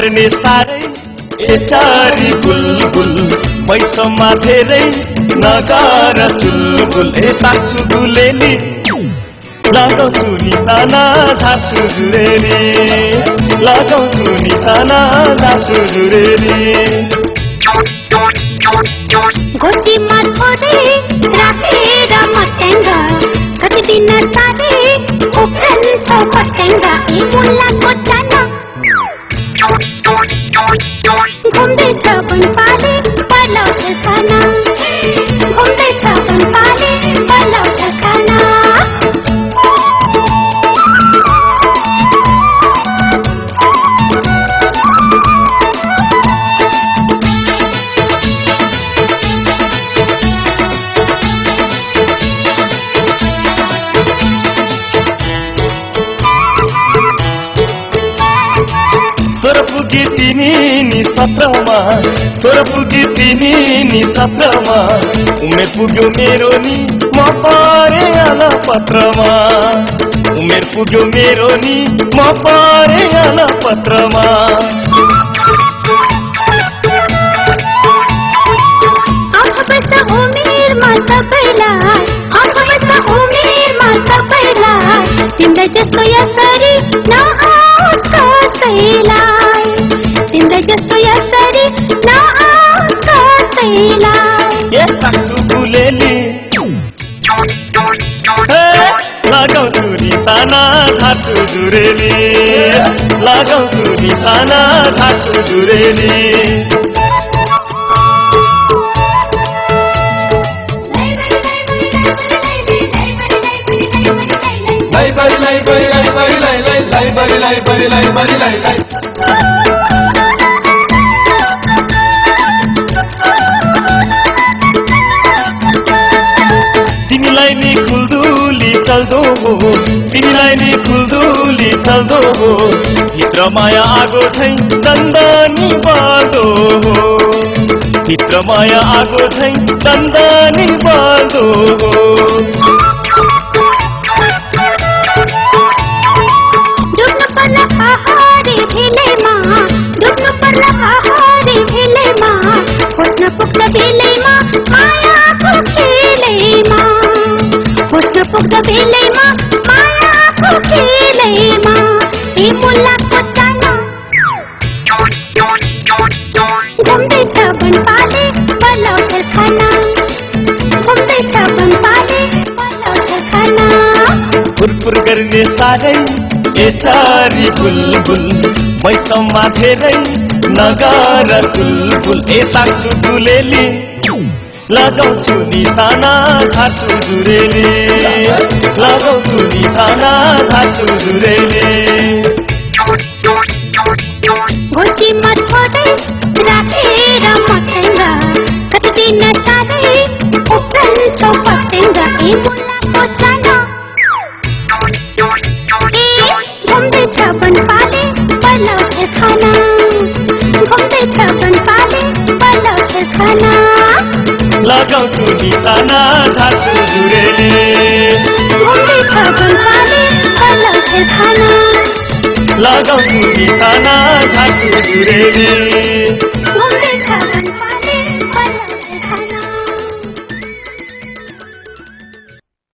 गर्ने साह्रै एचारी बुलबुल पैसमा धेरै नगर चुलबुल ताक्छु गुलेली लगाउँछु निशाना झाछु जुरेली लगाउँछु निशाना झाछु जुरेली गोजीमा थोरै राखेर मटेङ्गा कति दिन साह्रै उफ्रन्छ पटेङ्गा ए मुलाको चाना घुम्दैछ बनपाले पलाउँछ खाना घुम्दैछ बनपाले पलाउँछ खाना सोरपुगी तिमी नि 17मा सोरपुगी तिमी नि 17मा उमेर पुग्यो मेरो नि म परे अलपत्रमा उमेर पुग्यो मेरो नि म परे अलपत्रमा आउँछ बस उमेरमा सबैलाई आउँछ बस उमेरमा सबैलाई तिमीलाई जस्तो यसरी नआओस् कसैलाई तिमीलाई जस्तो यसरी नआओस् कसैलाई ताक्छु गुलेली लगाउँछु निशाना झार्छु जुरेली लगाउँछु निशाना झार्छु जुरेली तिमीलाई नि खुल्दुली चल्दो हो तिमीलाई नि खुल्दुली चल्दो हो भित्र माया आगो छै दन्दनी बल्दो हो भित्र माया आगो छै दन्दनी बल्दो हो खोज्न पुग्दा बेलैमा मायाको खेलैमा खोज्न पुग्दा बेलैमा मायाको खेलैमा ए मुलाको चाना घुम्दैछ बनपाले पलाउँछ खाना घुम्दैछ बनपाले पलाउँछ खाना फुरफुर गर्ने साह्रै एचारी बुलबुल मैसममा धेरै नगर चुलबुल ताक्छु गुलेली लगाउँछु निशाना झार्छु जुरेली लगाउँछु निशाना झार्छु जुरेली गोजीमा थोरै राखेर मटेङ्गा कति दिन साह्रै उफ्रन्छ पटेङ्गा ए मुलाको चाना घुम्दैछ बनपाले पलाउँछ खाना घुम्दैछ बनपाले पलाउँछ खाना लगाउँछु निशाना झार्छु जुरेली घुम्दैछ बनपाले पलाउँछ खाना लगाउँछु निशाना झार्छु जुरेली घुम्दैछ बनपाले